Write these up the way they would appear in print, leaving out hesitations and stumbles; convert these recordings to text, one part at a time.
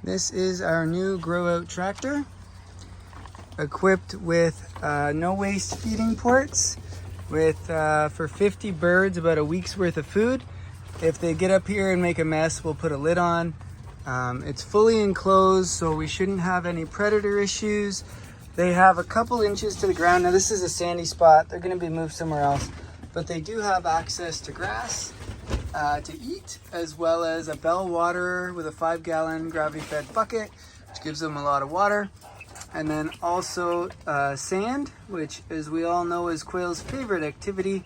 This is our new grow out tractor, equipped with no waste feeding ports, with for 50 birds about a week's worth of food. If they get up here and make a mess, we'll put a lid on. It's fully enclosed, so we shouldn't have any predator issues. They have a couple inches to the ground. Now this is a sandy spot. They're going to be moved somewhere else, but they do have access to grass to eat, as well as a bell waterer with a 5-gallon gravity-fed bucket, which gives them a lot of water. And then also sand, which, as we all know, is Quail's favorite activity.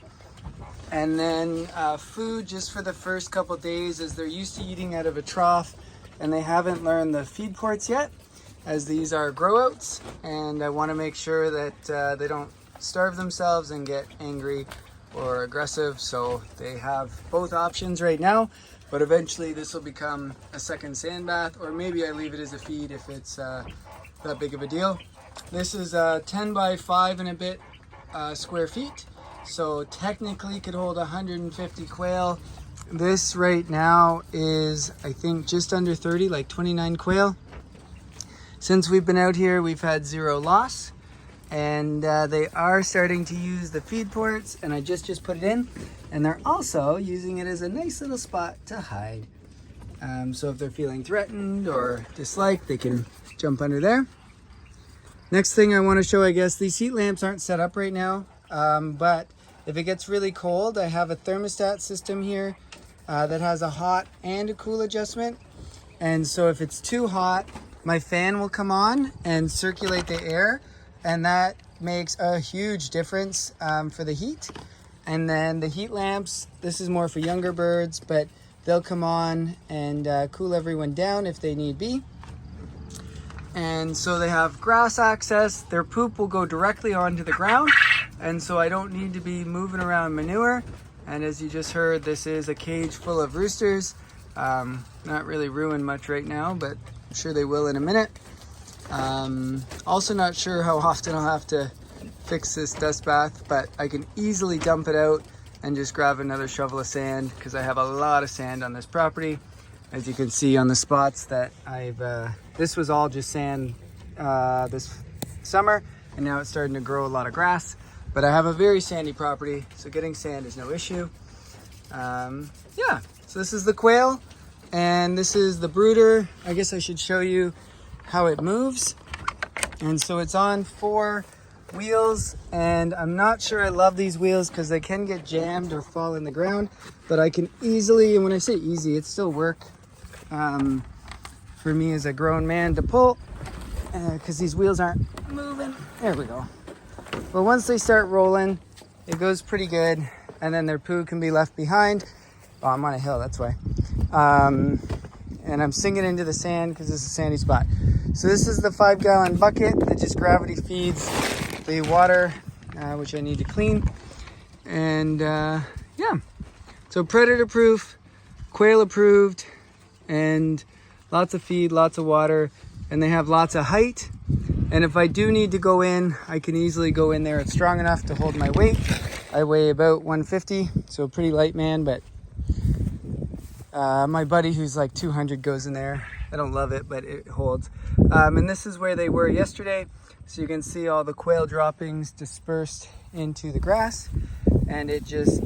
And then food just for the first couple days, as they're used to eating out of a trough and they haven't learned the feed ports yet, as these are grow outs, and I want to make sure that they don't starve themselves and get angry or aggressive. So they have both options right now, but eventually this will become a second sand bath, or maybe I leave it as a feed if it's that big of a deal. This is 10 by 5 and a bit square feet, so technically could hold 150 quail. This right now is, I think, just under 30, like 29 quail. Since we've been out here, we've had 0 loss, and they are starting to use the feed ports, and I just put it in, and they're also using it as a nice little spot to hide. So if they're feeling threatened or disliked, they can jump under there. Next thing I want to show, I guess, these heat lamps aren't set up right now, but if it gets really cold, I have a thermostat system here that has a hot and a cool adjustment. And so if it's too hot, my fan will come on and circulate the air, and that makes a huge difference for the heat. And then the heat lamps, this is more for younger birds, but they'll come on and cool everyone down if they need be. And so they have grass access. Their poop will go directly onto the ground, and so I don't need to be moving around manure. And as you just heard, this is a cage full of roosters. Not really ruined much right now, but I'm sure they will in a minute. Also not sure how often I'll have to fix this dust bath, but I can easily dump it out and just grab another shovel of sand, because I have a lot of sand on this property. As you can see on the spots that this was all just sand this summer, and now it's starting to grow a lot of grass. But I have a very sandy property, so getting sand is no issue. Yeah, so this is the Quail, and this is the brooder. I guess I should show you how it moves. And so it's on 4 wheels, and I'm not sure I love these wheels because they can get jammed or fall in the ground, but I can easily, and when I say easy, it's still work for me as a grown man to pull, because these wheels aren't moving. There we go. But once they start rolling, it goes pretty good, and then their poo can be left behind. Oh, I'm on a hill, that's why. And I'm sinking into the sand because it's a sandy spot. So this is the 5-gallon bucket that just gravity feeds the water, which I need to clean. And yeah, so predator proof, quail approved, and lots of feed, lots of water, and they have lots of height. And if I do need to go in, I can easily go in there. It's strong enough to hold my weight. I weigh about 150, so a pretty light man, but my buddy who's like 200 goes in there. I don't love it, but it holds. And this is where they were yesterday. So you can see all the quail droppings dispersed into the grass, and it just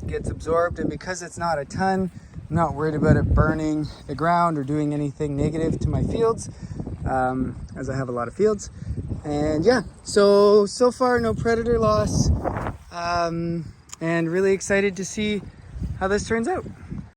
gets absorbed. And because it's not a ton, I'm not worried about it burning the ground or doing anything negative to my fields, as I have a lot of fields. And yeah, so far no predator loss, and really excited to see how this turns out.